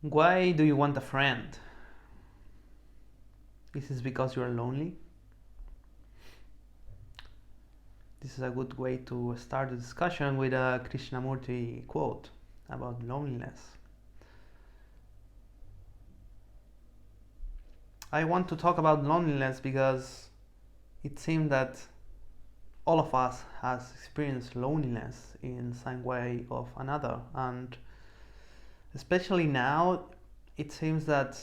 Why do you want a friend? Is this because you are lonely? This is a good way to start the discussion with a Krishnamurti quote about loneliness. I want to talk about loneliness because it seems that all of us has experienced loneliness in some way or another, and especially now it seems that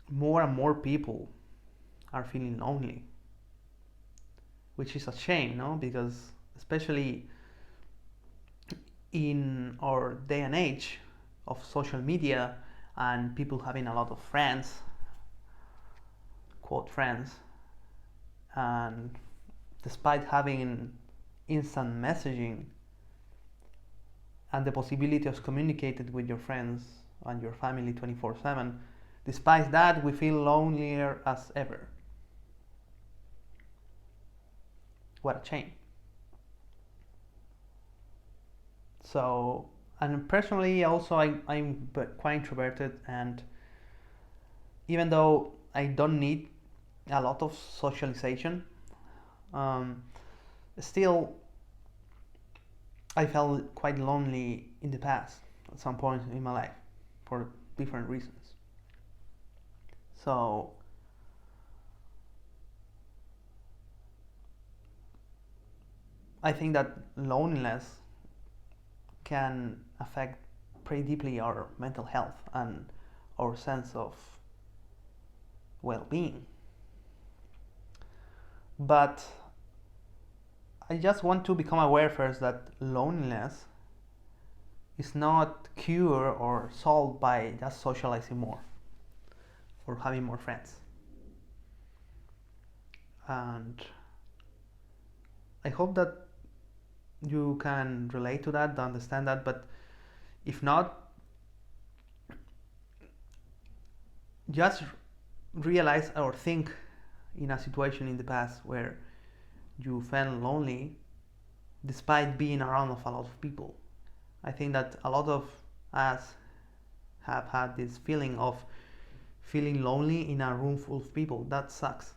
more and more people are feeling lonely, which is a shame, no? Because especially in our day and age of social media and people having a lot of friends, quote friends, and despite having instant messaging and the possibility of communicating with your friends and your family 24/7, despite that we feel lonelier as ever. What a shame. So, and personally also I'm quite introverted, and even though I don't need a lot of socialization, um, still I felt quite lonely in the past at some point in my life for different reasons. So I think that loneliness can affect pretty deeply our mental health and our sense of well-being. But I just want to become aware first that loneliness is not cured or solved by just socializing more or having more friends. And I hope that you can relate to that, understand that, but if not, just realize or think in a situation in the past where you felt lonely despite being around of a lot of people. I think that a lot of us have had this feeling of feeling lonely in a room full of people. That sucks.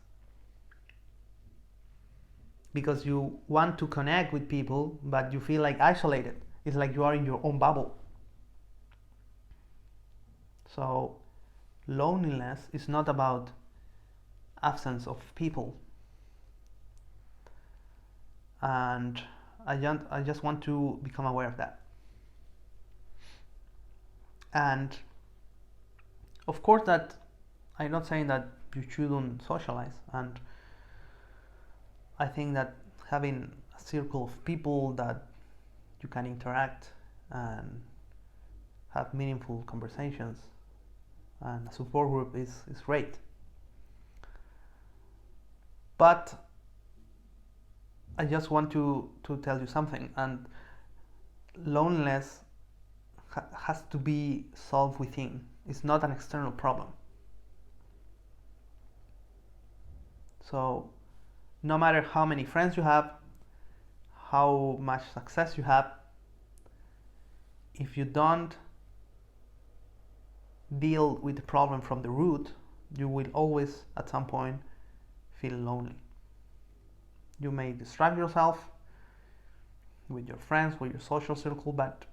Because you want to connect with people, but you feel like isolated. It's like you are in your own bubble. So, loneliness is not about absence of people. And I just want to become aware of that. And of course, that I'm not saying that you shouldn't socialize, and I think that having a circle of people that you can interact and have meaningful conversations and a support group is great. But I just want to tell you something, and loneliness has to be solved within. It's not an external problem. So no matter how many friends you have, how much success you have, if you don't deal with the problem from the root, you will always at some point feel lonely. You may distract yourself with your friends, with your social circle, but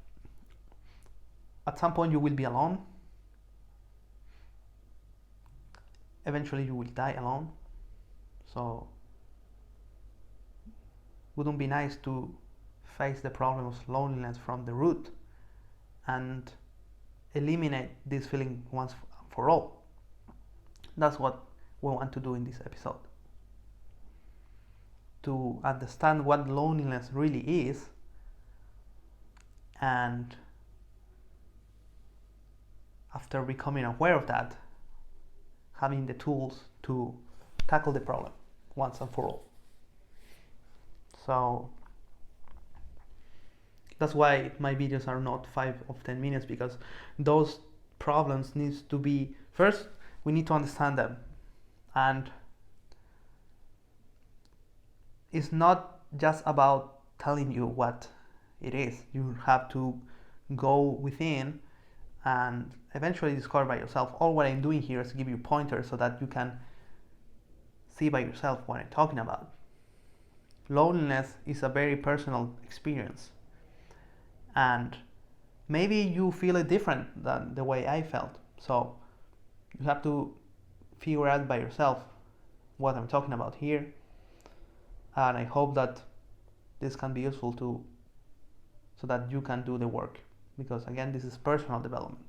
at some point you will be alone. Eventually you will die alone. So wouldn't be nice to face the problem of loneliness from the root and eliminate this feeling once for all. That's what we want to do in this episode. To understand what loneliness really is, and after becoming aware of that, having the tools to tackle the problem once and for all. So that's why my videos are not 5 or 10 minutes, because those problems needs to be, first we need to understand them, and it's not just about telling you what it is. You have to go within and eventually discover by yourself. All what I'm doing here is to give you pointers so that you can see by yourself what I'm talking about. Loneliness is a very personal experience, and maybe you feel it different than the way I felt. So you have to figure out by yourself what I'm talking about here, and I hope that this can be useful to so that you can do the work, because again, this is personal development.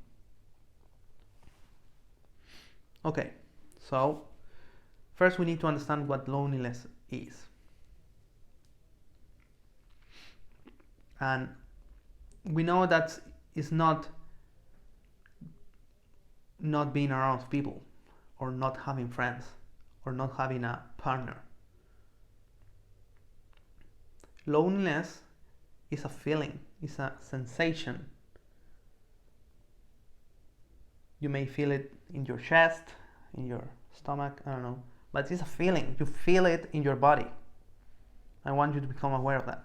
Okay, so first we need to understand what loneliness is. And we know that it's not being around people, or not having friends, or not having a partner. Loneliness is a feeling, it's a sensation. You may feel it in your chest, in your stomach, I don't know, but it's a feeling. You feel it in your body. I want you to become aware of that.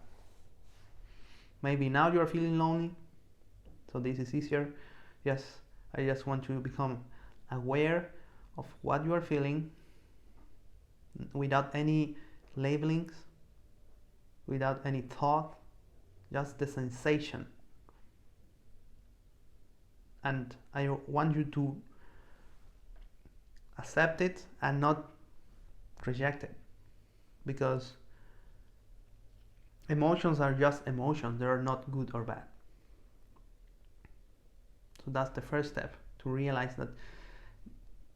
Maybe now you are feeling lonely, so this is easier. Yes, I just want you to become aware of what you are feeling without any labelings, without any thought, just the sensation. And I want you to accept it and not reject it, because emotions are just emotions. They are not good or bad. So that's the first step, to realize that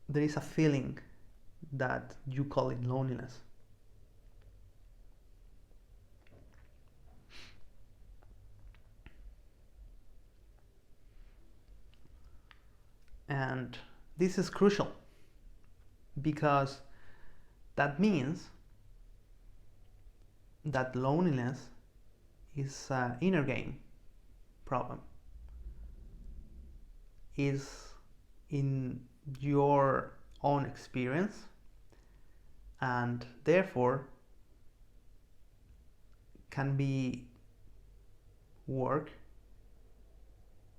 there is a feeling that you call it loneliness. And this is crucial, because that means that loneliness is an inner game problem, is in your own experience, and therefore can be work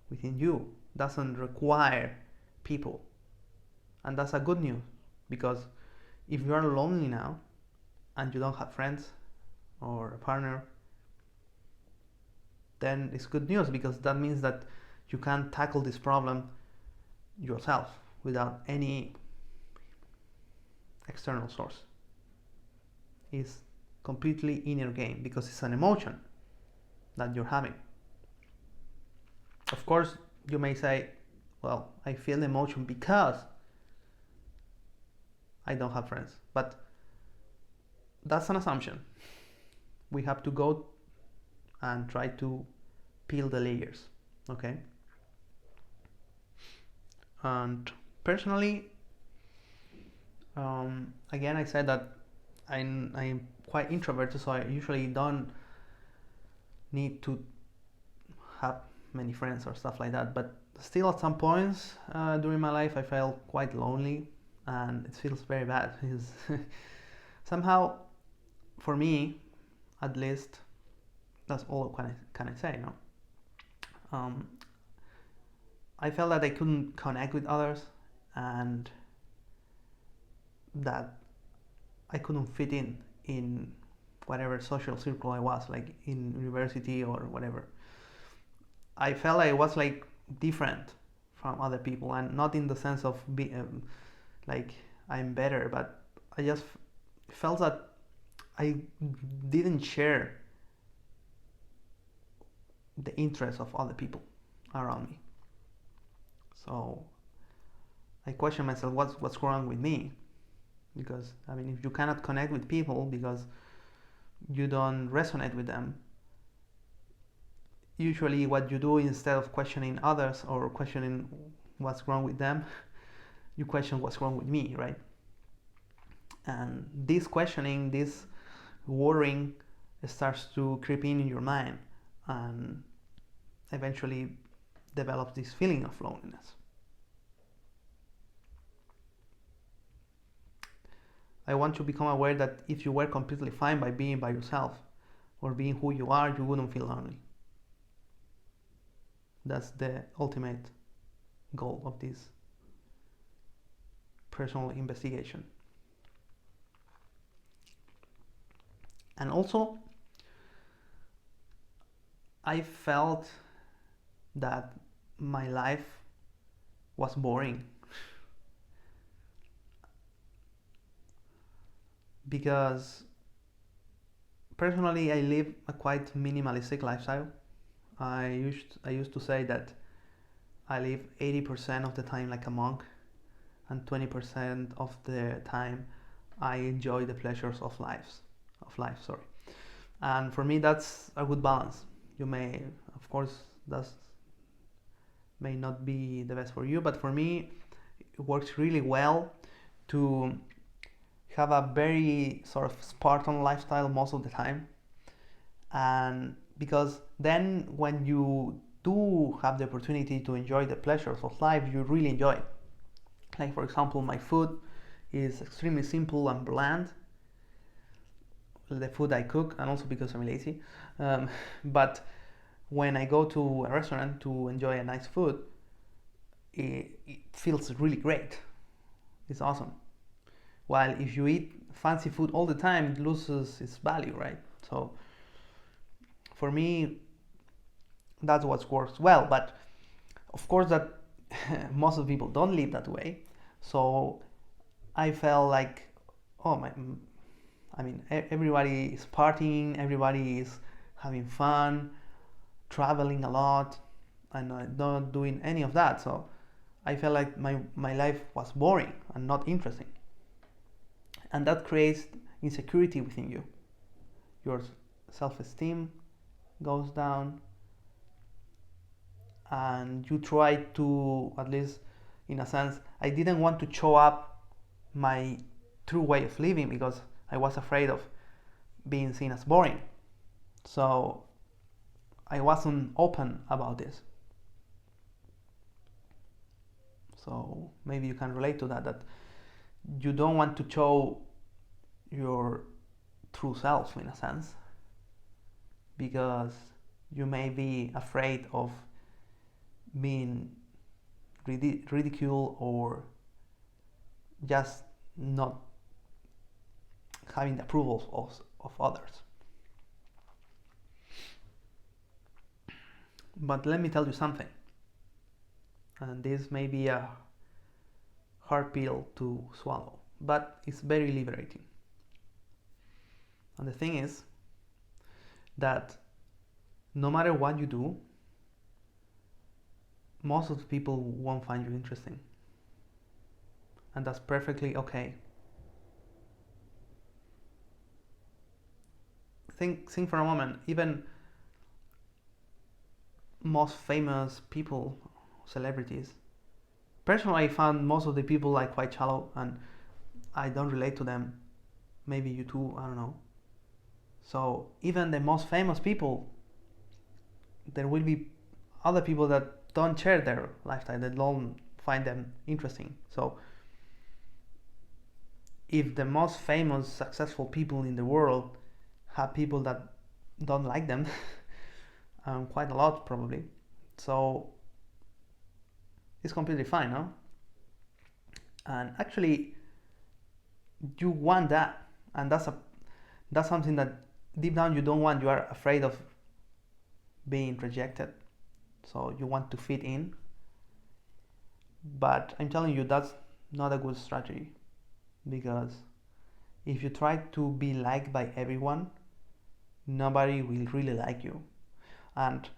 within you, doesn't require people. And that's a good news, because if you are lonely now and you don't have friends or a partner, then it's good news, because that means that you can tackle this problem yourself without any external source. It's completely inner game, because it's an emotion that you're having. Of course, you may say, well, I feel emotion because I don't have friends, but that's an assumption. We have to go and try to peel the layers, okay? And personally, again, I said that I'm quite introverted, so I usually don't need to have many friends or stuff like that. But still, at some points during my life, I felt quite lonely, and it feels very bad. Somehow, for me, at least, that's all can I say, no? I felt that I couldn't connect with others, and that I couldn't fit in whatever social circle I was, like in university or whatever. I felt I was like different from other people, and not in the sense of being like I'm better, but I just felt that I didn't share the interests of other people around me. So I question myself, what's wrong with me? Because I mean, if you cannot connect with people because you don't resonate with them, usually what you do, instead of questioning others or questioning what's wrong with them, you question what's wrong with me, right? And this questioning, this worrying starts to creep in your mind, and eventually develops this feeling of loneliness. I want to become aware that if you were completely fine by being by yourself or being who you are, you wouldn't feel lonely. That's the ultimate goal of this personal investigation. And also, I felt that my life was boring because personally I live a quite minimalistic lifestyle. I used to say that I live 80% of the time like a monk, and 20% of the time I enjoy the pleasures of life. Sorry. And for me, that's a good balance. You may, of course, that may not be the best for you, but for me, it works really well to have a very sort of Spartan lifestyle most of the time. And because then when you do have the opportunity to enjoy the pleasures of life, you really enjoy it. Like, for example, my food is extremely simple and bland, the food I cook, and also because I'm lazy. But when I go to a restaurant to enjoy a nice food, it feels really great. It's awesome. While if you eat fancy food all the time, it loses its value, right? So for me, that's what works well. But of course, that most of the people don't live that way. So I felt like, oh my, I mean, everybody is partying, everybody is having fun, traveling a lot, and I'm not doing any of that. So I felt like my life was boring and not interesting. And that creates insecurity within you. Your self-esteem goes down, and you try to, at least in a sense, I didn't want to show up my true way of living because I was afraid of being seen as boring. So I wasn't open about this. So maybe you can relate to that you don't want to show your true self in a sense because you may be afraid of being ridiculed or just not having the approval of others. But let me tell you something, and this may be a hard pill to swallow, but it's very liberating. And the thing is that no matter what you do, most of the people won't find you interesting. And that's perfectly okay. Think for a moment, even most famous people, celebrities. Personally, I found most of the people like quite shallow and I don't relate to them. Maybe you too, I don't know. So even the most famous people, there will be other people that don't share their lifestyle, that don't find them interesting. So if the most famous, successful people in the world have people that don't like them, quite a lot probably, so it's completely fine, no? And actually, you want that, and that's something that deep down you don't want. You are afraid of being rejected, so you want to fit in. But I'm telling you, that's not a good strategy, because if you try to be liked by everyone, nobody will really like you. And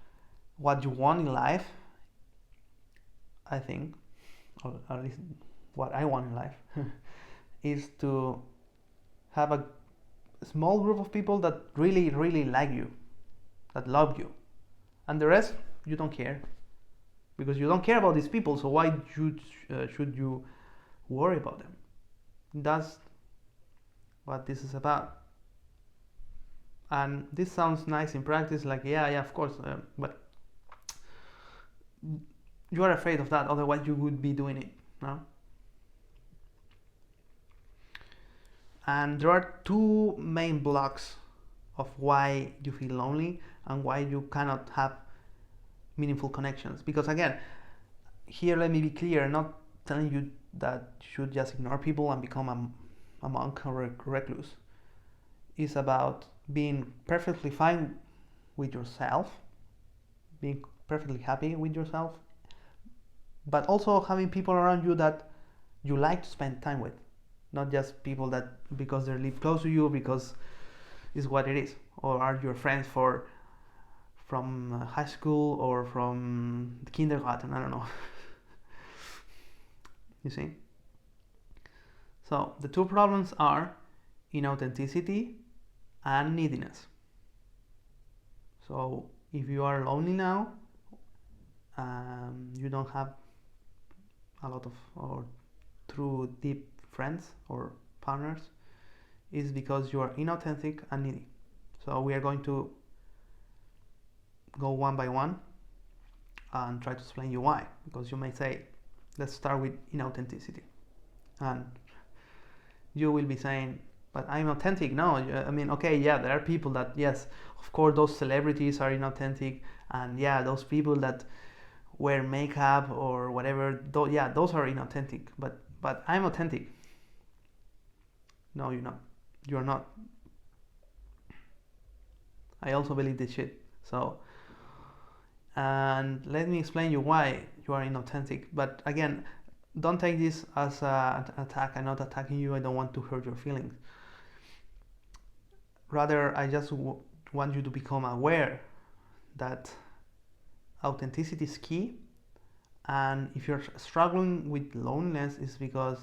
what you want in life, I think, or at least what I want in life, is to have a small group of people that really, really like you, that love you, and the rest you don't care, because you don't care about these people. So why should you worry about them? That's what this is about. And this sounds nice in practice, like yeah, of course, but you are afraid of that. Otherwise, you would be doing it, no? And there are two main blocks of why you feel lonely and why you cannot have meaningful connections. Because again, here let me be clear, I'm not telling you that you should just ignore people and become a monk or a recluse. It's about being perfectly fine with yourself, being perfectly happy with yourself, but also having people around you that you like to spend time with, not just people that because they live close to you, because it's what it is, or are your friends from high school or from the kindergarten, I don't know. You see? So the two problems are inauthenticity and neediness. So if you are lonely now, you don't have a lot of or true deep friends or partners, is because you are inauthentic and needy. So we are going to go one by one and try to explain you why, because you may say, let's start with inauthenticity, and you will be saying, but I'm authentic. No, I mean, okay, yeah, there are people that, yes, of course, those celebrities are inauthentic, and yeah, those people that wear makeup or whatever, yeah, those are inauthentic, but I'm authentic. No, you're not. You're not. I also believe this shit. So, and let me explain you why you are inauthentic. But again, don't take this as an attack. I'm not attacking you. I don't want to hurt your feelings. Rather, I just want you to become aware that authenticity is key. And if you're struggling with loneliness, it's because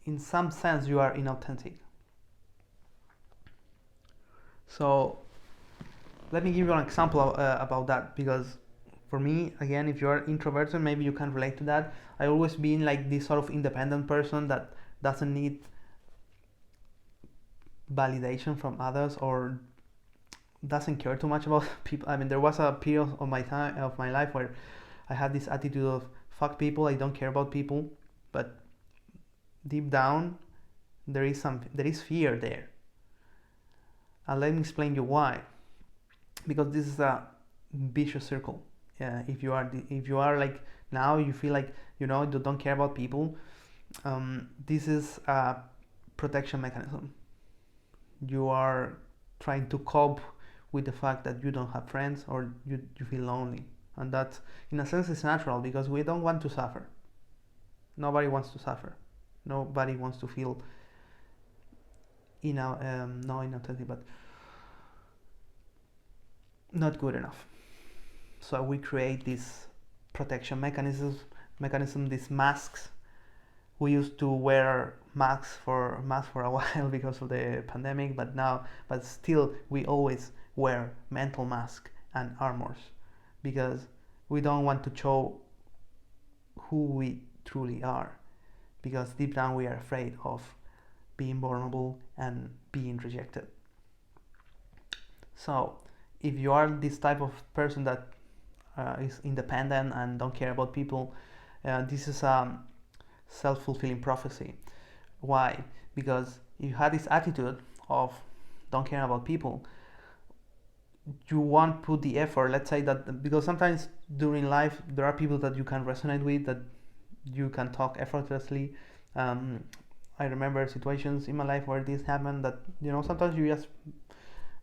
in some sense you are inauthentic. So let me give you an example about that, because for me, again, if you're introverted, maybe you can relate to that. I always been like this sort of independent person that doesn't need validation from others or doesn't care too much about people. I mean, there was a period of my life where I had this attitude of fuck people, I don't care about people, but deep down there is fear there. And let me explain you why. Because this is a vicious circle. If you are like now you feel like you don't care about people, this is a protection mechanism. You are trying to cope with the fact that you don't have friends or you feel lonely, and that in a sense is natural because we don't want to suffer. Nobody wants to suffer. Nobody wants to feel not inauthentic, but not good enough. So we create this protection mechanism, these masks. We used to wear masks for a while because of the pandemic, but still we always wear mental masks and armors because we don't want to show who we truly are, because deep down we are afraid of being vulnerable and being rejected. So if you are this type of person that is independent and don't care about people, this is a self-fulfilling prophecy. Why? Because you had this attitude of don't care about people, you won't put the effort. Let's say that because sometimes during life there are people that you can resonate with, that you can talk effortlessly. I remember situations in my life where this happened, that sometimes you just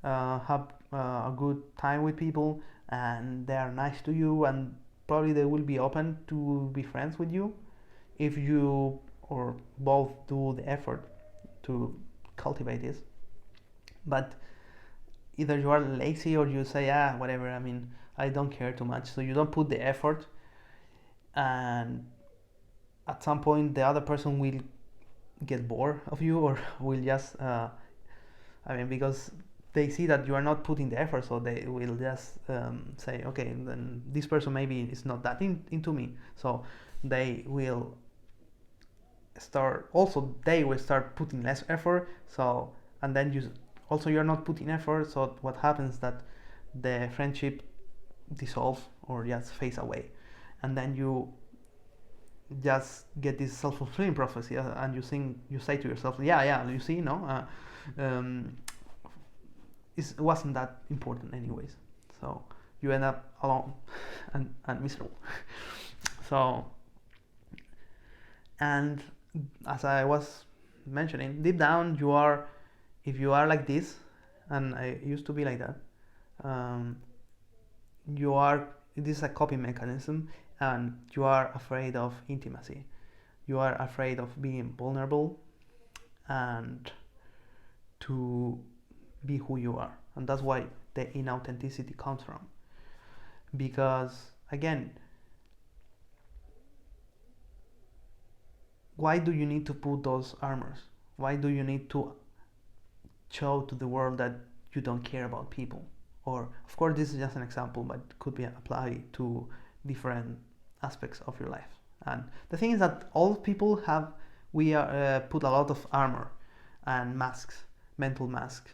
have a good time with people and they are nice to you and probably they will be open to be friends with you if you or both do the effort to cultivate this. But either you are lazy or you say whatever, I mean, I don't care too much, so you don't put the effort, and at some point the other person will get bored of you or will just because they see that you are not putting the effort, so they will just say, okay, then this person maybe is not that into me, so they will start putting less effort. So, and then you're not putting effort, so what happens that the friendship dissolves or just fades away, and then you just get this self-fulfilling prophecy, and you say to yourself, you see, it wasn't that important anyways. So you end up alone and miserable. So, and as I was mentioning, deep down you are, if you are like this, and I used to be like that, you are, this is a coping mechanism, and you are afraid of intimacy. You are afraid of being vulnerable and to be who you are. And that's why the inauthenticity comes from. Because again, why do you need to put those armors? Why do you need to show to the world that you don't care about people? Or, of course, this is just an example, but it could be applied to different aspects of your life. And the thing is that all people have, we are, put a lot of armor and masks, mental masks,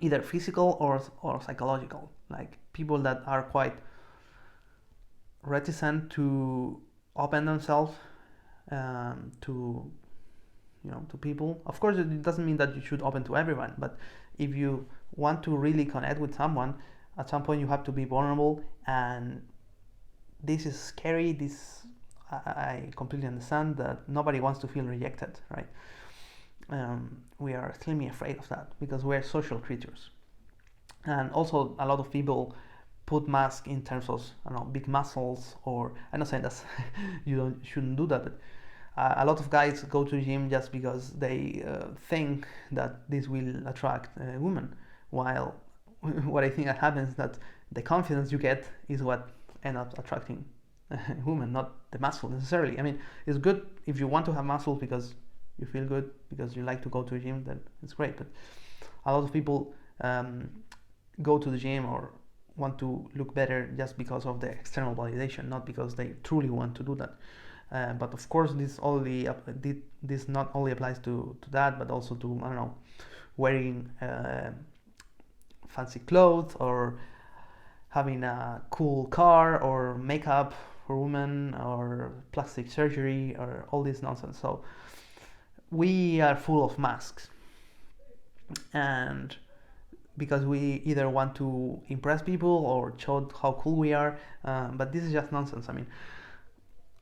either physical or psychological. Like people that are quite reticent to open themselves to people. Of course, it doesn't mean that you should open to everyone, but if you want to really connect with someone, at some point you have to be vulnerable, and this is scary. I completely understand that nobody wants to feel rejected, right? We are extremely afraid of that because we're social creatures, and also a lot of people put masks in terms of, I don't know, big muscles, or I'm not saying that you shouldn't do that, but a lot of guys go to the gym just because they think that this will attract women, while what I think that happens is that the confidence you get is what ends up attracting women, not the muscle necessarily. I mean, it's good if you want to have muscles because you feel good, because you like to go to the gym, then it's great. But a lot of people go to the gym or want to look better just because of the external validation, not because they truly want to do that. But of course, this not only applies to that, but also to, I don't know, wearing fancy clothes, or having a cool car, or makeup for women, or plastic surgery, or all this nonsense. So we are full of masks, and because we either want to impress people or show how cool we are, but this is just nonsense. I mean,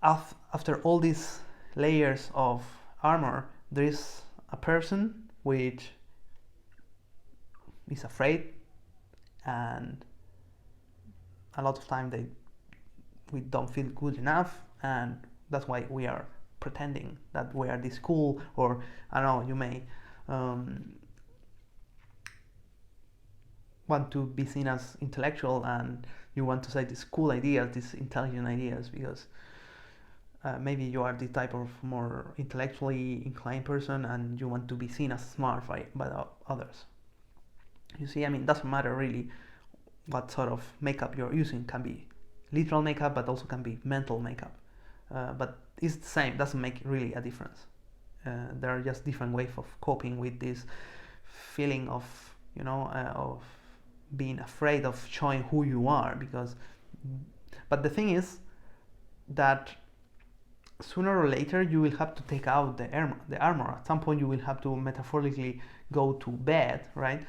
after all these layers of armor, there is a person which is afraid, and a lot of time we don't feel good enough, and that's why we are pretending that we are this cool, or I don't know, you may want to be seen as intellectual, and you want to say these cool ideas, these intelligent ideas, because maybe you are the type of more intellectually inclined person, and you want to be seen as smart by others. You see, I mean, it doesn't matter really what sort of makeup you're using. It can be literal makeup, but also can be mental makeup. But it's the same, doesn't make really a difference. There are just different ways of coping with this feeling of, of being afraid of showing who you are. But the thing is that sooner or later you will have to take out the armor. At some point you will have to metaphorically go to bed, right?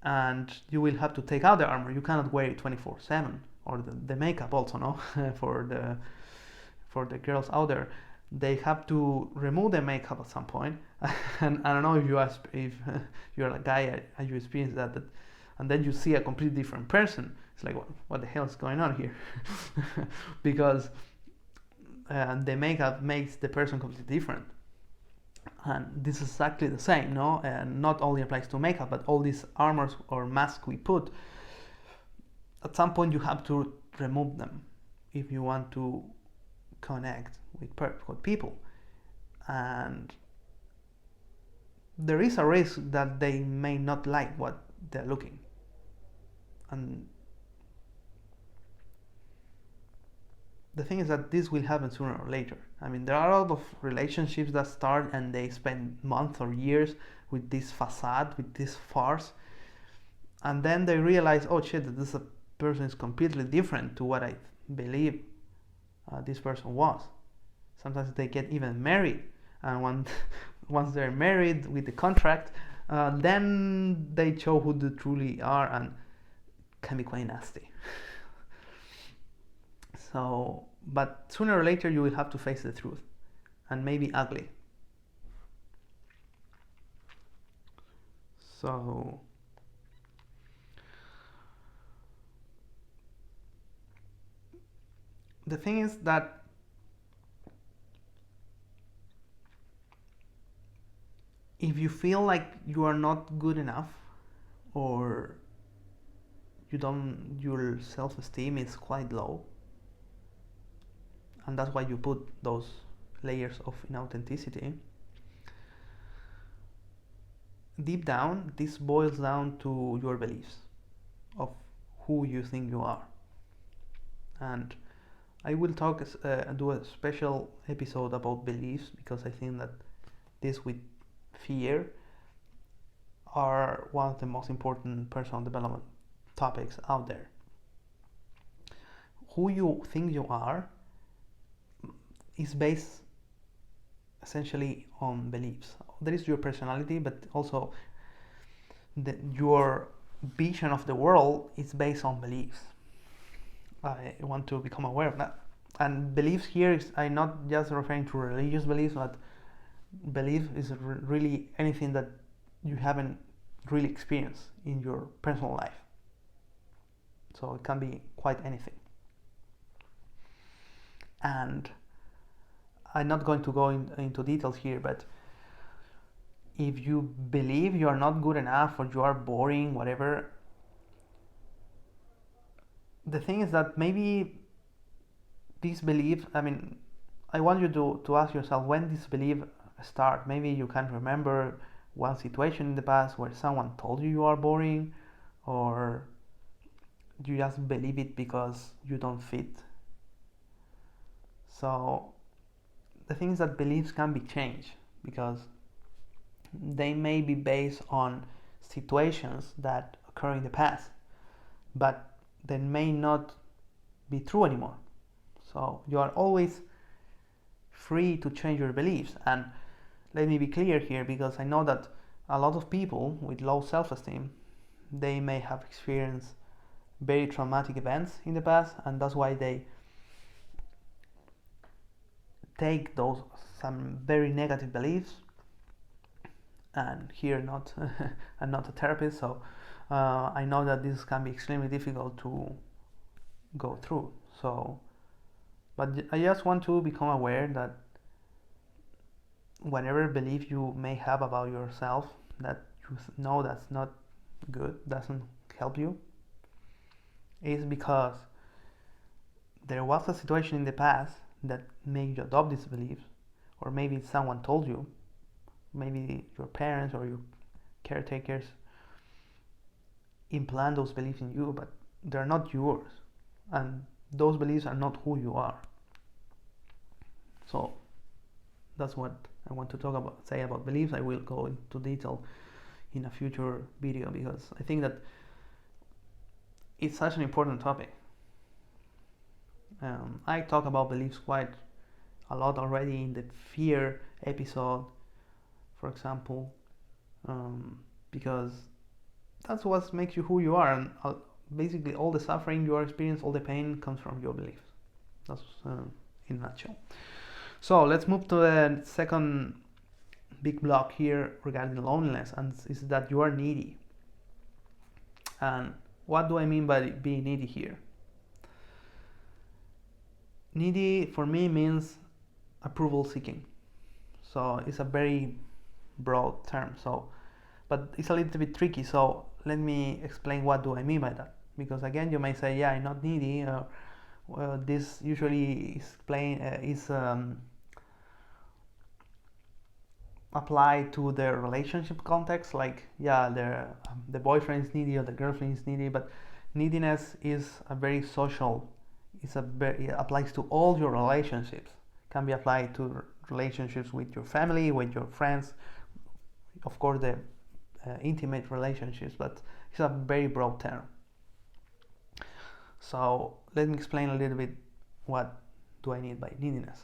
And you will have to take out the armor. You cannot wear it 24/7, or the makeup also, no? for the girls out there, they have to remove the makeup at some point. And I don't know if you're a guy and you experience that, and then you see a completely different person. It's like, what the hell is going on here? Because the makeup makes the person completely different. And this is exactly the same, no? And not only applies to makeup, but all these armors or masks we put, at some point you have to remove them if you want to connect with people. And there is a risk that they may not like what they're looking. And the thing is that this will happen sooner or later. I mean, there are a lot of relationships that start and they spend months or years with this facade, with this farce, and then they realize, oh shit, that this person is completely different to what I believe this person was. Sometimes they get even married, and once they're married with the contract, then they show who they truly are, and can be quite nasty. So, but sooner or later you will have to face the truth, and maybe ugly. So the thing is that if you feel like you are not good enough, or your self-esteem is quite low, and that's why you put those layers of inauthenticity, deep down this boils down to your beliefs of who you think you are. And I will do a special episode about beliefs, because I think that this with fear are one of the most important personal development topics out there. Who you think you are is based essentially on beliefs. There is your personality, but also your vision of the world is based on beliefs. I want to become aware of that. And beliefs here is, I'm not just referring to religious beliefs, but belief is really anything that you haven't really experienced in your personal life. So it can be quite anything. And I'm not going to go into details here, but if you believe you are not good enough, or you are boring, whatever, the thing is that maybe this belief, I want you to ask yourself when this belief start. Maybe you can remember one situation in the past where someone told you are boring, or you just believe it because you don't fit. So the thing is that beliefs can be changed, because they may be based on situations that occur in the past, but they may not be true anymore. So you are always free to change your beliefs. And let me be clear here, because I know that a lot of people with low self-esteem, they may have experienced very traumatic events in the past, and that's why they take some very negative beliefs. And here, I'm not a therapist, so I know that this can be extremely difficult to go through. So, but I just want to become aware that whatever belief you may have about yourself that you know that's not good, doesn't help you, is because there was a situation in the past that made you adopt these beliefs, or maybe someone told you, maybe your parents or your caretakers implant those beliefs in you, but they're not yours, and those beliefs are not who you are. So that's what I want to say about beliefs. I will go into detail in a future video, because I think that it's such an important topic. I talk about beliefs quite a lot already in the fear episode, for example, because that's what makes you who you are, and basically all the suffering you are experiencing, all the pain comes from your beliefs. That's in a nutshell. So let's move to the second big block here regarding loneliness, and is that you are needy. And what do I mean by being needy here? Needy for me means approval seeking. So it's a very broad term. So, but it's a little bit tricky. So let me explain what do I mean by that. Because again, you may say, yeah, I'm not needy. Well, this usually is applied to the relationship context. Like, yeah, the boyfriend is needy or the girlfriend is needy. But neediness is a very social. It applies to all your relationships. It can be applied to relationships with your family, with your friends, of course the intimate relationships, but it's a very broad term. So let me explain a little bit what do I need by neediness.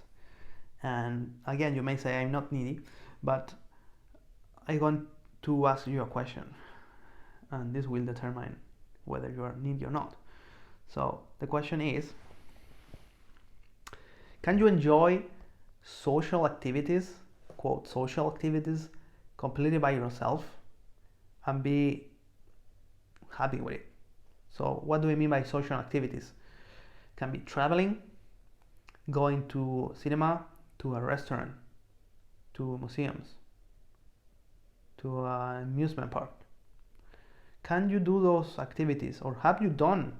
And again, you may say I'm not needy, but I want to ask you a question, and this will determine whether you are needy or not. So the question is, can you enjoy social activities, quote, social activities, completely by yourself and be happy with it? So what do we mean by social activities? It can be traveling, going to cinema, to a restaurant, to museums, to an amusement park. Can you do those activities, or have you done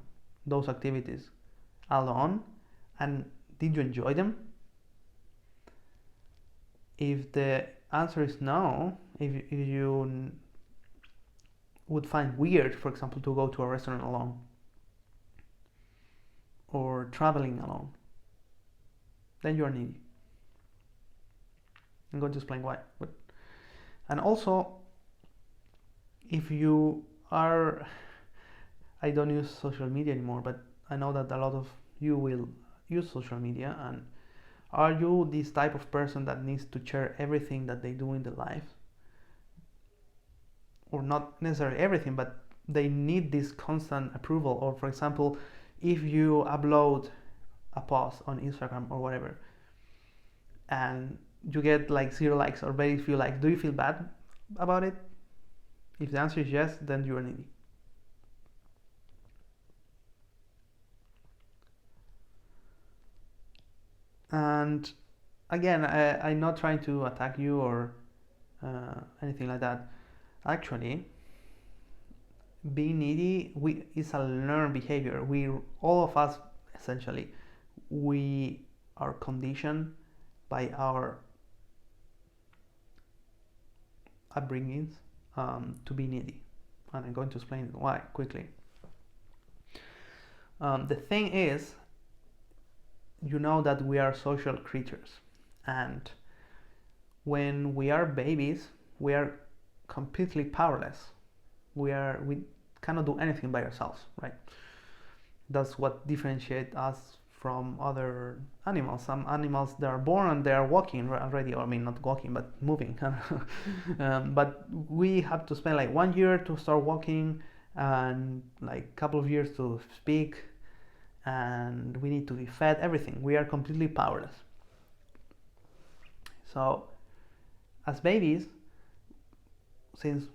those activities alone, and did you enjoy them? If the answer is no, if you would find weird, for example, to go to a restaurant alone or traveling alone, then you are needy. I'm going to explain why. And also, if you are, I don't use social media anymore, but I know that a lot of you will use social media. And are you this type of person that needs to share everything that they do in their life? Or not necessarily everything, but they need this constant approval. Or for example, if you upload a post on Instagram or whatever, and you get like 0 likes or very few likes, do you feel bad about it? If the answer is yes, then you are needy. And again, I'm not trying to attack you or anything like that. Actually, being needy is a learned behavior. All of us, essentially, we are conditioned by our upbringings to be needy, and I'm going to explain why quickly. The thing is, you know that we are social creatures, and when we are babies, we are completely powerless. We cannot do anything by ourselves, right? That's what differentiates us from other animals. Some animals, they are born and they are walking already, or I mean not walking but moving. But we have to spend like 1 year to start walking, and like a couple of years to speak, and we need to be fed, everything. We are completely powerless. So as babies, since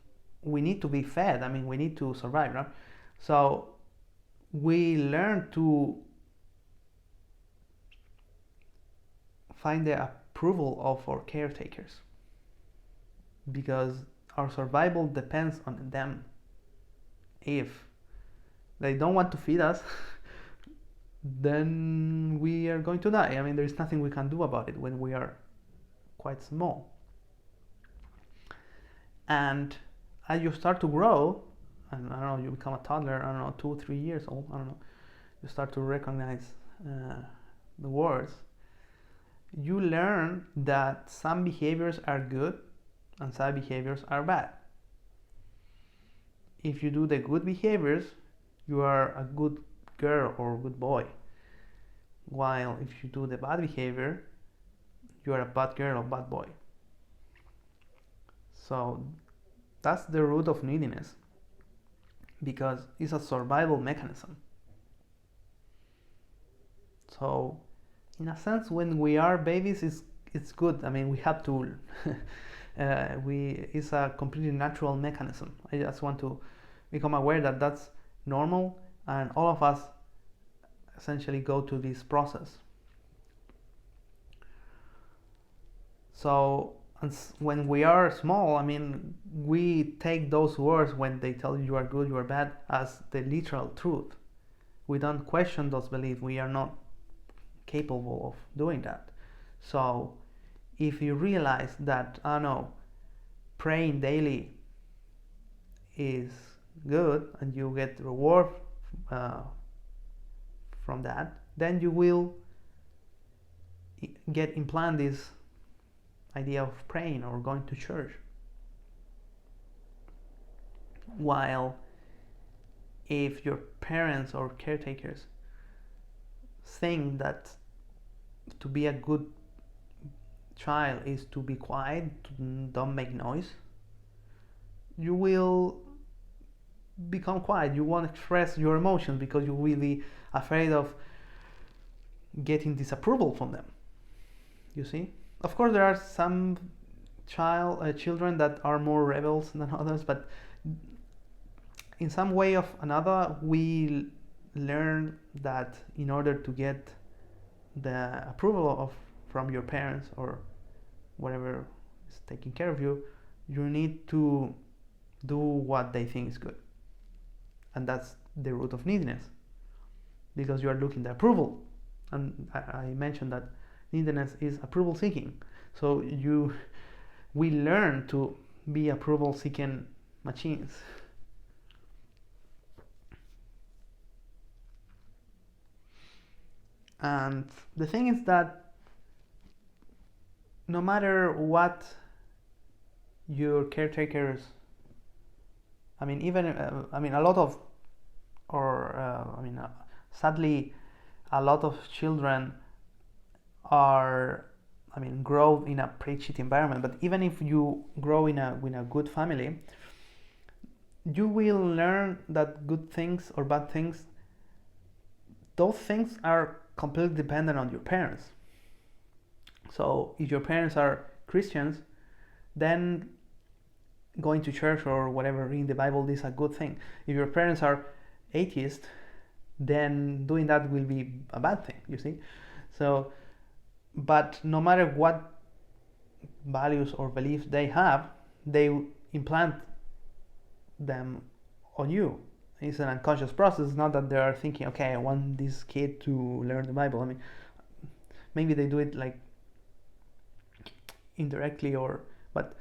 we need to be fed, I mean we need to survive, right? So we learn to find the approval of our caretakers, because our survival depends on them. If they don't want to feed us, then we are going to die. I mean, there is nothing we can do about it when we are quite small. And as you start to grow, and I don't know, you become a toddler, I don't know, 2-3 years old, I don't know, you start to recognize the words, you learn that some behaviors are good and some behaviors are bad. If you do the good behaviors, you are a good girl or good boy, while if you do the bad behavior, you are a bad girl or bad boy. So that's the root of neediness, because it's a survival mechanism. So in a sense, when we are babies, it's good. I mean, we have to it's a completely natural mechanism. I just want to become aware that that's normal, and all of us essentially go to this process. So when we are small, I mean, we take those words when they tell you are good, you are bad, as the literal truth. We don't question those beliefs. We are not capable of doing that. So if you realize that, I don't know, praying daily is good and you get reward from that, then you will implant this idea of praying or going to church. While if your parents or caretakers think that to be a good child is to be quiet, to don't make noise, you will become quiet. You won't express your emotions because you will be afraid of getting disapproval from them. You see? Of course, there are some children that are more rebels than others, but in some way or another, we learn that in order to get the approval of from your parents or whatever is taking care of you, you need to do what they think is good, and that's the root of neediness, because you are looking the approval. And I mentioned that neediness is approval seeking. So we learn to be approval seeking machines. And the thing is that no matter what your caretakers, a lot of, sadly, a lot of children grow in a pretty environment. But even if you grow in a good family, you will learn that good things or bad things, those things are completely dependent on your parents. So if your parents are Christians, then going to church or whatever, reading the Bible, is a good thing. If your parents are atheist, then doing that will be a bad thing, you see. So, but no matter what values or beliefs they have, they implant them on you. It's an unconscious process. It's not that they are thinking, okay, I want this kid to learn the Bible. Maybe they do it like indirectly, but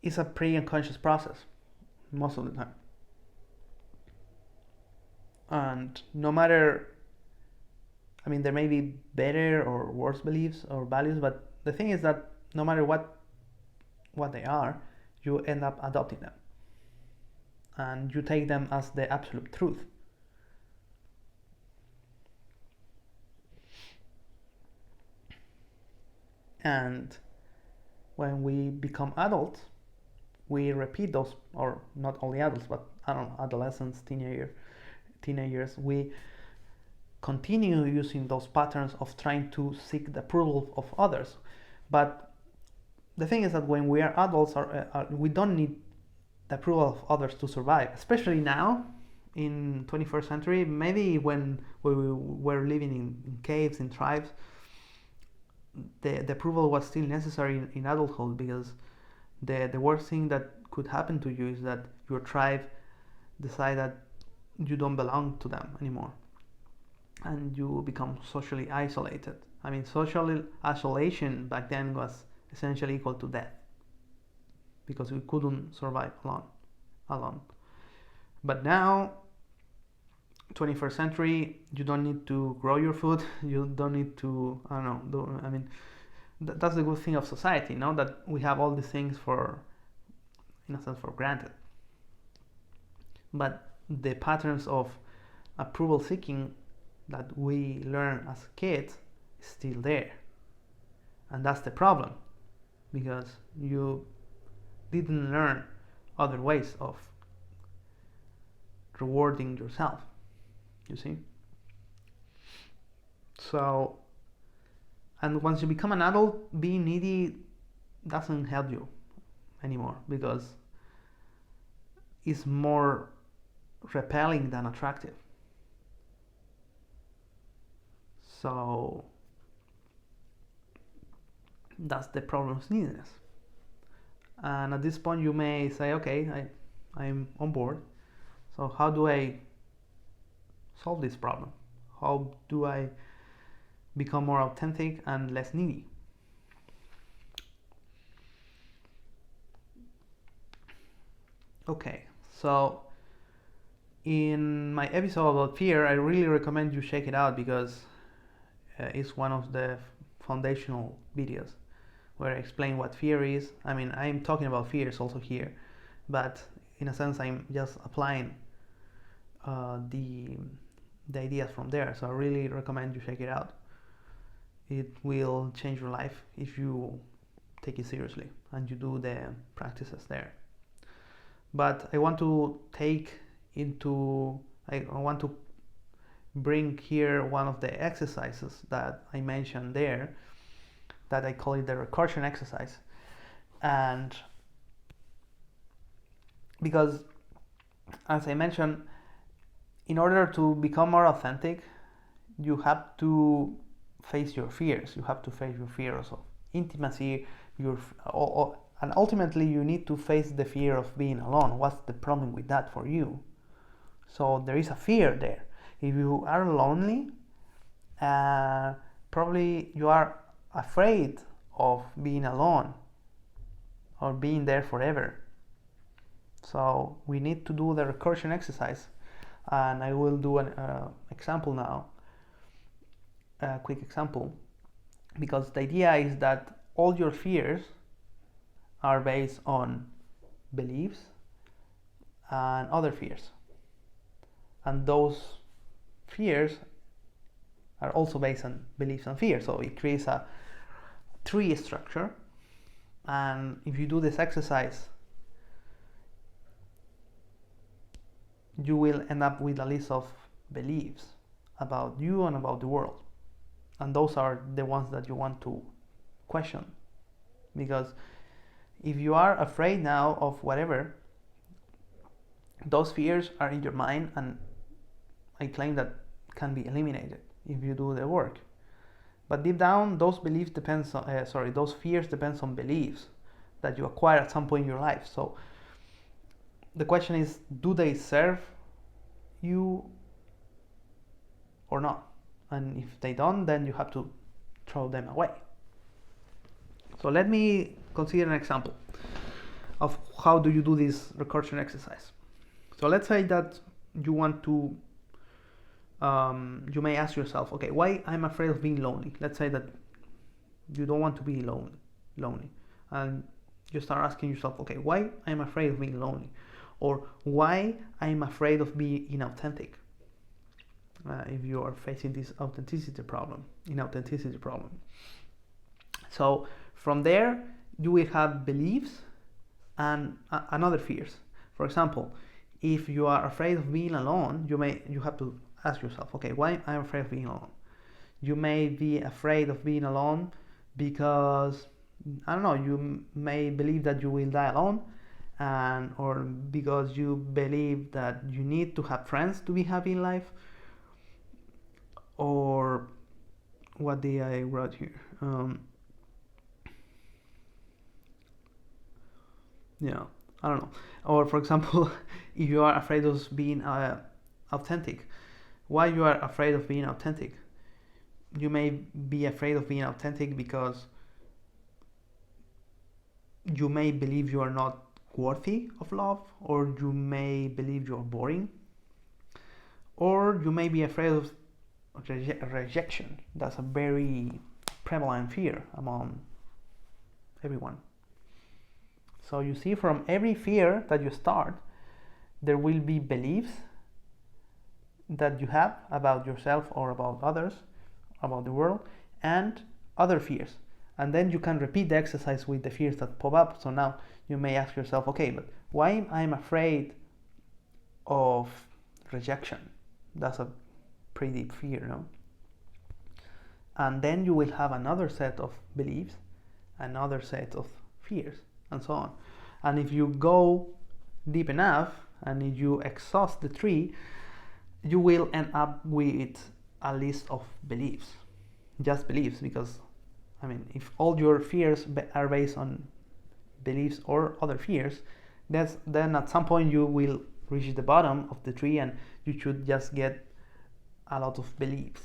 it's a pretty unconscious process most of the time. And no matter, there may be better or worse beliefs or values, but the thing is that no matter what they are, you end up adopting them, and you take them as the absolute truth. And when we become adults, we repeat those, or not only adults, but adolescents, teenagers, we continue using those patterns of trying to seek the approval of others. But the thing is that when we are adults, we don't need the approval of others to survive, especially now in 21st century. Maybe when we were living in caves, in tribes, the approval was still necessary in adulthood, because the worst thing that could happen to you is that your tribe decide that you don't belong to them anymore, and you become socially isolated. Social isolation back then was essentially equal to death, because we couldn't survive alone. But now, 21st century, you don't need to grow your food. You don't need to, that's the good thing of society, that we have all these things in a sense, for granted. But the patterns of approval seeking that we learn as kids is still there. And that's the problem, because you didn't learn other ways of rewarding yourself, you see. So, and once you become an adult, being needy doesn't help you anymore, because it's more repelling than attractive. So that's the problem of neediness. And at this point you may say, okay, I'm on board. So how do I solve this problem? How do I become more authentic and less needy? Okay, so in my episode about fear, I really recommend you check it out, because it's one of the foundational videos where I explain what fear is. I'm talking about fears also here, but in a sense I'm just applying the ideas from there. So I really recommend you check it out. It will change your life if you take it seriously and you do the practices there. But I want to bring here one of the exercises that I mentioned there, that I call it the recursion exercise. And because, as I mentioned, in order to become more authentic, you have to face your fears. You have to face your fears of intimacy, and ultimately you need to face the fear of being alone. What's the problem with that for you? So there is a fear there. If you are lonely, probably you are afraid of being alone or being there forever. So we need to do the recursion exercise, and I will do an example now, a quick example, because the idea is that all your fears are based on beliefs and other fears, and those fears are also based on beliefs and fears. So it creates a tree structure, and if you do this exercise, you will end up with a list of beliefs about you and about the world, and those are the ones that you want to question. Because if you are afraid now of whatever, those fears are in your mind, and I claim that can be eliminated if you do the work. But deep down, those beliefs those fears depends on beliefs that you acquire at some point in your life. So the question is, do they serve you or not? And if they don't, then you have to throw them away. So let me consider an example of how do you do this recursion exercise. So let's say that you want to, you may ask yourself, okay, why I'm afraid of being lonely? Let's say that you don't want to be lonely, and you start asking yourself, okay, why I'm afraid of being lonely, or why I'm afraid of being inauthentic. If you are facing this inauthenticity problem. So from there, you will have beliefs and other fears. For example, if you are afraid of being alone, you have to ask yourself, okay, why I'm afraid of being alone? You may be afraid of being alone because, I don't know, you may believe that you will die alone, or because you believe that you need to have friends to be happy in life, or what did I write here? I don't know. Or for example, if you are afraid of being authentic, why you are afraid of being authentic? You may be afraid of being authentic because you may believe you are not worthy of love, or you may believe you are boring, or you may be afraid of rejection. That's a very prevalent fear among everyone. So you see, from every fear that you start, there will be beliefs that you have about yourself or about others, about the world, and other fears. And then you can repeat the exercise with the fears that pop up. So now you may ask yourself, okay, but why I'm afraid of rejection? That's a pretty deep fear, no? And then you will have another set of beliefs, another set of fears, and so on. And if you go deep enough and if you exhaust the tree, you will end up with a list of beliefs, just beliefs, because I mean, if all your fears are based on beliefs or other fears, then at some point you will reach the bottom of the tree, and you should just get a lot of beliefs.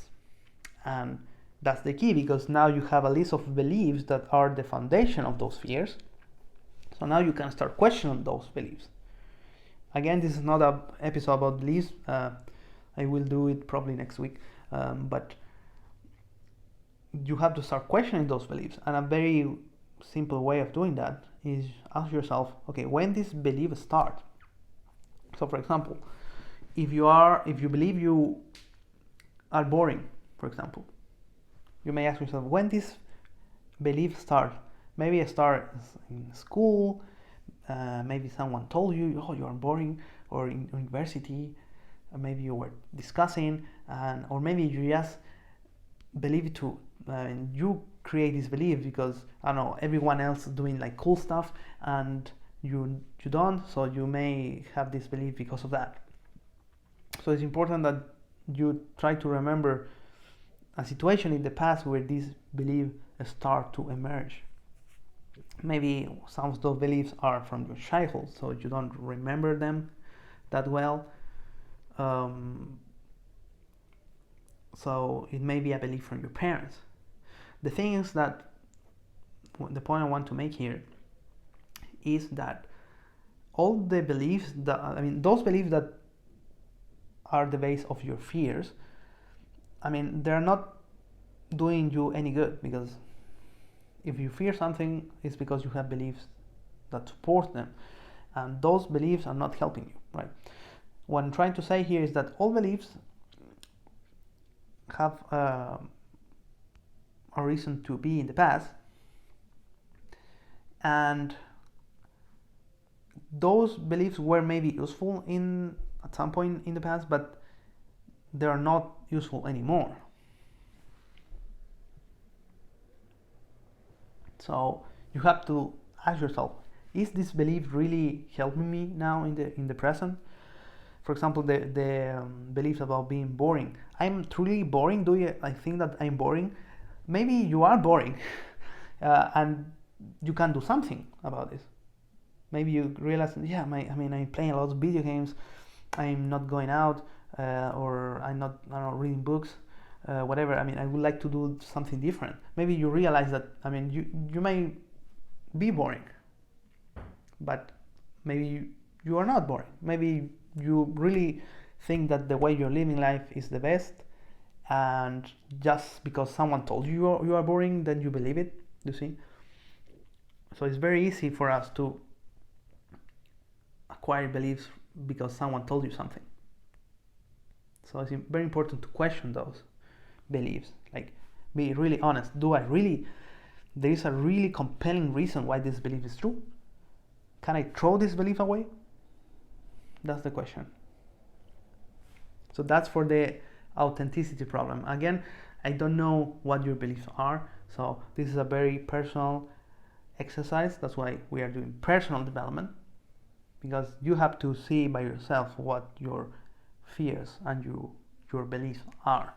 And that's the key, because now you have a list of beliefs that are the foundation of those fears. So now you can start questioning those beliefs. Again, this is not an episode about beliefs. I will do it probably next week. But you have to start questioning those beliefs. And a very simple way of doing that is ask yourself, okay, when this belief start? So for example, if you believe you are boring, for example, you may ask yourself, when this belief start? Maybe it starts in school, maybe someone told you, oh, you are boring, or in university, maybe you were discussing, or maybe you just believe it too. You create this belief because I don't know, everyone else doing like cool stuff, and you don't, so you may have this belief because of that. So it's important that you try to remember a situation in the past where these beliefs start to emerge. Maybe some of those beliefs are from your childhood, so you don't remember them that well. So it may be a belief from your parents. The thing is that the point I want to make here is that all the beliefs that, I mean, those beliefs that are the base of your fears, I mean, they're not doing you any good, because if you fear something, it's because you have beliefs that support them, and those beliefs are not helping you, right? What I'm trying to say here is that all beliefs have a reason to be in the past, and those beliefs were maybe useful at some point in the past, but they are not useful anymore. So you have to ask yourself, is this belief really helping me now in the present? For example, the beliefs about being boring. I'm truly boring. I think that I'm boring? Maybe you are boring, and you can do something about this. Maybe you realize, yeah, I'm playing a lot of video games. I'm not going out, or I'm not, I don't know, reading books, whatever. I mean, I would like to do something different. Maybe you realize that, I mean, you may be boring, but maybe you are not boring. Maybe you really think that the way you're living life is the best, and just because someone told you you are boring, then you believe it, you see? So it's very easy for us to acquire beliefs because someone told you something. So it's very important to question those beliefs. Like, be really honest. There is a really compelling reason why this belief is true? Can I throw this belief away? That's the question. So that's for the authenticity problem. Again, I don't know what your beliefs are, so this is a very personal exercise. That's why we are doing personal development, because you have to see by yourself what your fears and your beliefs are.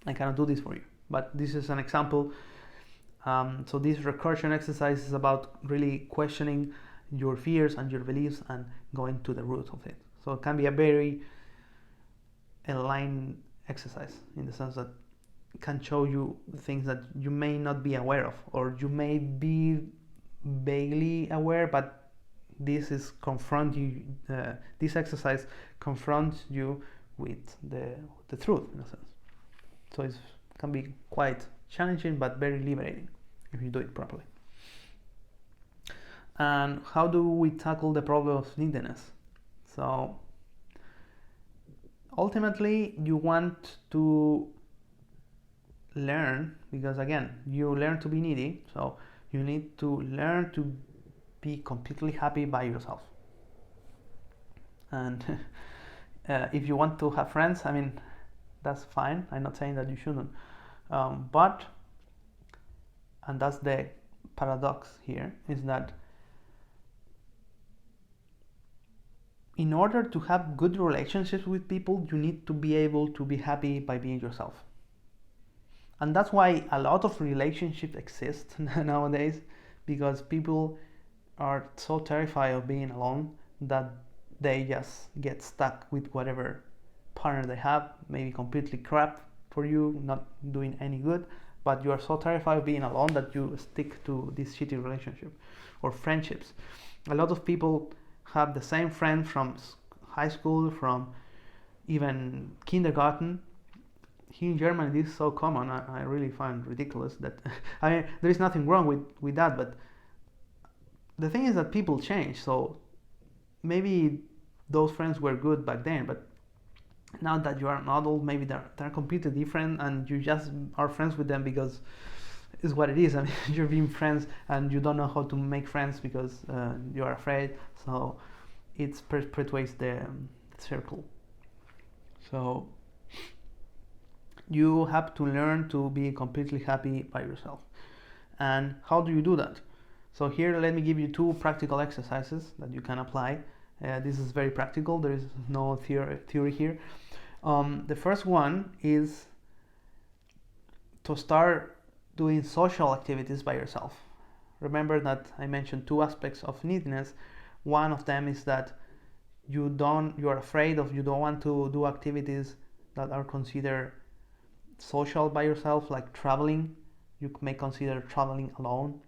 I cannot do this for you, but this is an example. So this recursion exercise is about really questioning your fears and your beliefs and going to the root of it. So it can be a very aligned exercise, in the sense that it can show you things that you may not be aware of, or you may be vaguely aware, but this exercise confronts you with the truth, in a sense. So it can be quite challenging, but very liberating if you do it properly. And how do we tackle the problem of neediness? So ultimately, you want to learn, because again, you learn to be needy, so you need to learn to be completely happy by yourself. And if you want to have friends, I mean, that's fine. I'm not saying that you shouldn't, but, and that's the paradox here, is that in order to have good relationships with people, you need to be able to be happy by being yourself. And that's why a lot of relationships exist nowadays, because people are so terrified of being alone that they just get stuck with whatever partner they have, maybe completely crap for you, not doing any good, but you are so terrified of being alone that you stick to this shitty relationship or friendships. A lot of people have the same friend from high school, from even kindergarten. Here in Germany, this is so common. I really find ridiculous that I mean, there is nothing wrong with that, but the thing is that people change. So maybe those friends were good back then, but now that you are an adult, maybe they're completely different, and you just are friends with them because is what it is. I mean, you're being friends and you don't know how to make friends because you're afraid. So it perpetuates the circle. So you have to learn to be completely happy by yourself. And how do you do that? So here, let me give you 2 practical exercises that you can apply. This is very practical. There is no theory here. The first one is to start doing social activities by yourself. Remember that I mentioned 2 aspects of neediness. One of them is that you are afraid of, you don't want to do activities that are considered social by yourself, like traveling. You may consider traveling alone,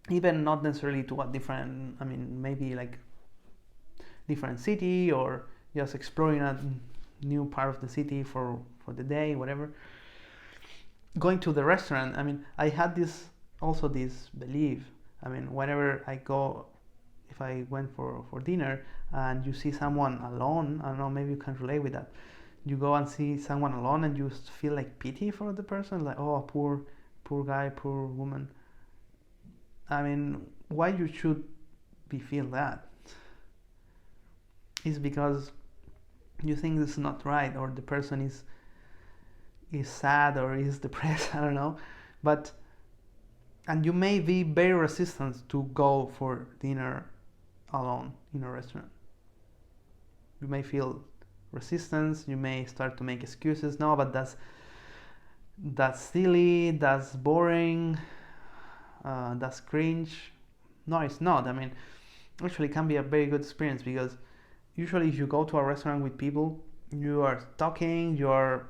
even not necessarily to a different, I mean, maybe like different city, or just exploring a new part of the city for the day, whatever. Going to the restaurant, I mean, I had this belief. I mean, whenever I go, if I went for dinner and you see someone alone, I don't know, maybe you can relate with that. You go and see someone alone and you feel like pity for the person, like, oh, poor guy, poor woman. I mean, why you should feel that? It's because you think this is not right, or the person is sad or is depressed. I don't know, and you may be very resistant to go for dinner alone in a restaurant. You may feel resistance. You may start to make excuses. No, but that's silly. That's boring. That's cringe. No, it's not. I mean, actually, it can be a very good experience, because usually if you go to a restaurant with people, you are talking, you are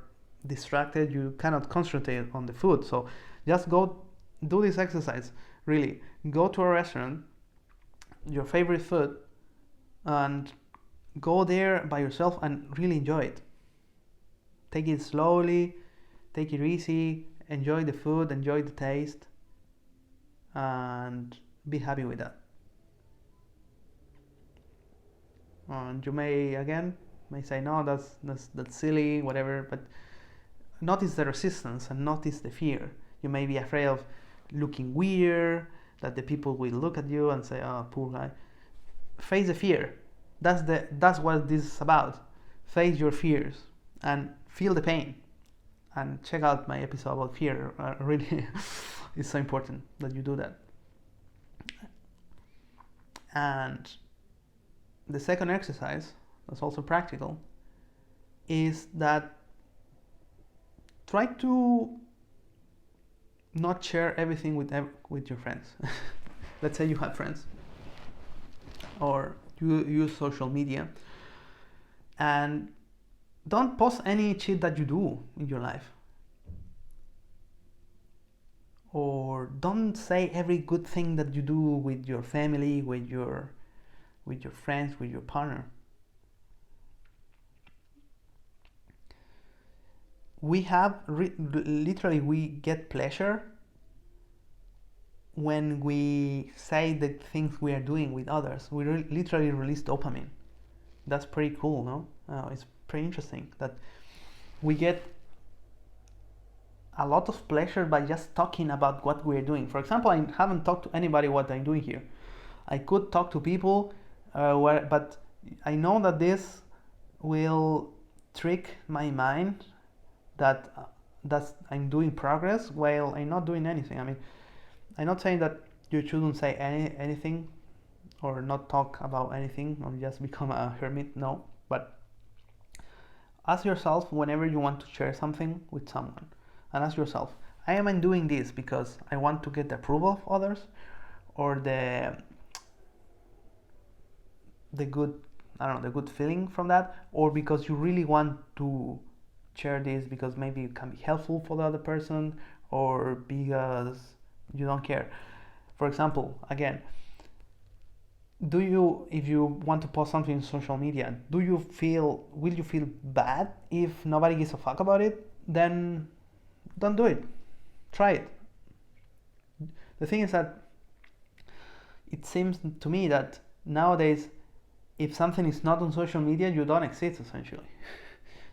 distracted, you cannot concentrate on the food. So just go do this exercise. Really, go to a restaurant, your favorite food, and go there by yourself and really enjoy it. Take it slowly, take it easy, enjoy the food, enjoy the taste, and be happy with that. And you may say, no, that's silly, whatever, but notice the resistance and notice the fear. You may be afraid of looking weird, that the people will look at you and say, oh, poor guy. Face the fear. That's what this is about. Face your fears and feel the pain. And check out my episode about fear. Really, it's so important that you do that. And the second exercise, that's also practical, is that try to not share everything with your friends. Let's say you have friends, or you use social media, and don't post any shit that you do in your life, or don't say every good thing that you do with your family, with your friends, with your partner. We have literally we get pleasure when we say the things we are doing with others. We literally release dopamine. That's pretty cool, no? It's pretty interesting that we get a lot of pleasure by just talking about what we're doing. For example, I haven't talked to anybody what I'm doing here. I could talk to people, but I know that this will trick my mind that I'm doing progress while I'm not doing anything. I mean, I'm not saying that you shouldn't say anything or not talk about anything or just become a hermit. No, but ask yourself whenever you want to share something with someone, and ask yourself, am I doing this because I want to get the approval of others, or the good, I don't know, the good feeling from that, or because you really want to share this because maybe it can be helpful for the other person, or because you don't care. For example, again, if you want to post something in social media, will you feel bad if nobody gives a fuck about it? Then don't do it. Try it. The thing is that it seems to me that nowadays, if something is not on social media, you don't exist, essentially.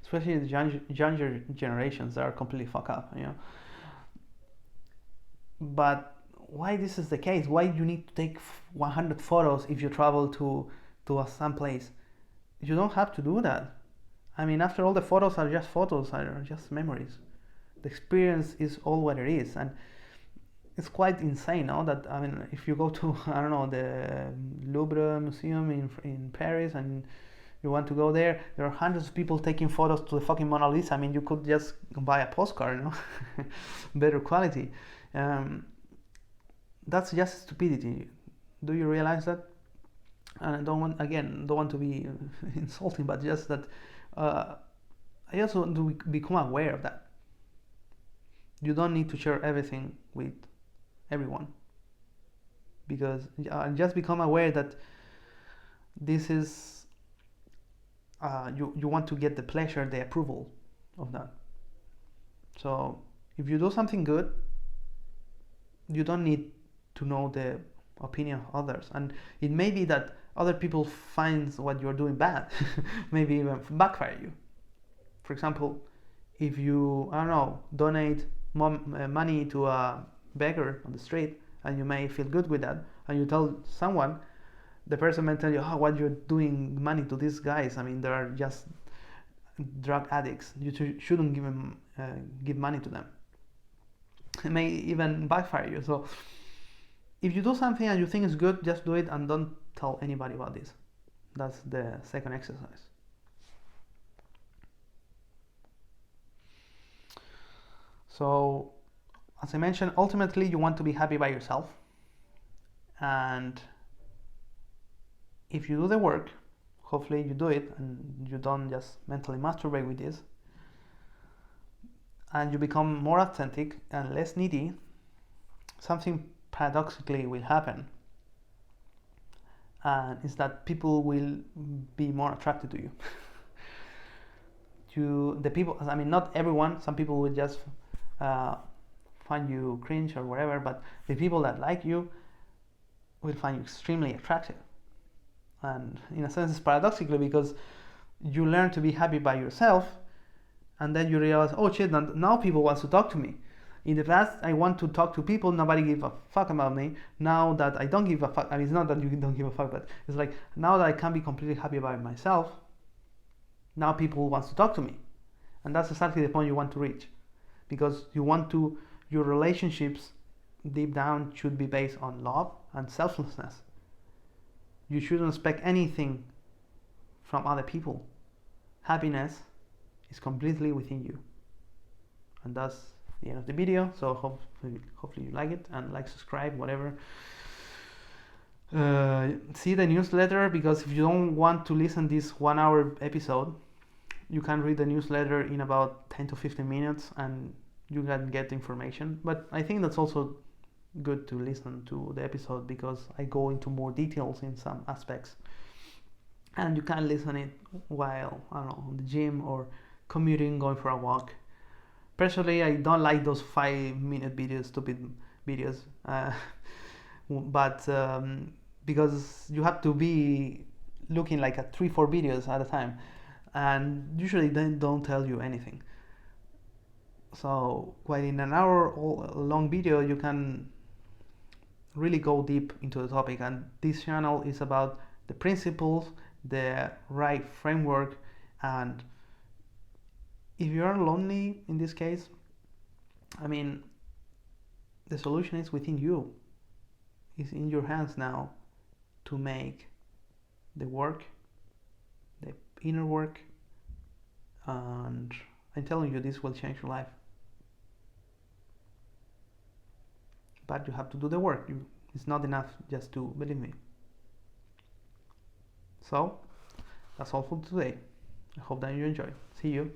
Especially the younger generations that are completely fucked up, you know. But why this is the case? Why you need to take 100 photos if you travel to some place? You don't have to do that. I mean, after all, the photos are just photos, are just memories. The experience is all what it is, and it's quite insane, no? That, I mean, if you go to, I don't know, the Louvre Museum in Paris, and you want to go there, there are hundreds of people taking photos to the fucking Mona Lisa. I mean, you could just buy a postcard, you know, better quality. That's just stupidity. Do you realize that? And I don't want to be insulting, but just that I also want to become aware of that. You don't need to share everything with everyone, because just become aware that this is you want to get the pleasure, the approval of that. So if you do something good, you don't need to know the opinion of others, and it may be that other people find what you're doing bad, maybe even backfire you. For example, if you, I don't know, donate money to a beggar on the street, and you may feel good with that, and you tell someone, the person may tell you, oh, what you're doing money to these guys, I mean, they are just drug addicts, you shouldn't give money to them. It may even backfire you. So if you do something and you think it's good, just do it and don't tell anybody about this. That's the second exercise. So, as I mentioned, ultimately you want to be happy by yourself, and if you do the work, hopefully you do it and you don't just mentally masturbate with this, and you become more authentic and less needy, something paradoxically will happen, and it's that people will be more attracted to you. The people, I mean, not everyone, some people will just find you cringe or whatever, but the people that like you will find you extremely attractive. And in a sense, it's paradoxical, because you learn to be happy by yourself, and then you realize, oh shit, now people want to talk to me. In the past, I want to talk to people, nobody gave a fuck about me. Now that I don't give a fuck, I mean, it's not that you don't give a fuck, but it's like, now that I can be completely happy about myself, now people want to talk to me. And that's exactly the point you want to reach, because your relationships deep down should be based on love and selflessness. You shouldn't expect anything from other people. Happiness is completely within you. And that's the end of the video. So hopefully you like it, and like, subscribe, whatever. See the newsletter, because if you don't want to listen this 1 hour episode, you can read the newsletter in about 10 to 15 minutes and you can get information. But I think that's also good to listen to the episode, because I go into more details in some aspects, and you can listen it while, I don't know, on the gym or commuting, going for a walk. Personally, I don't like those 5-minute videos, stupid videos, but because you have to be looking like at 3-4 videos at a time, and usually they don't tell you anything. So while in an hour long video you can really go deep into the topic, and this channel is about the principles, the right framework. And if you are lonely in this case, I mean, the solution is within you. It's in your hands now to make the work, the inner work, and I'm telling you, this will change your life. But you have to do the work. It's not enough just to believe me. So that's all for today. I hope that you enjoy. See you.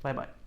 Bye bye.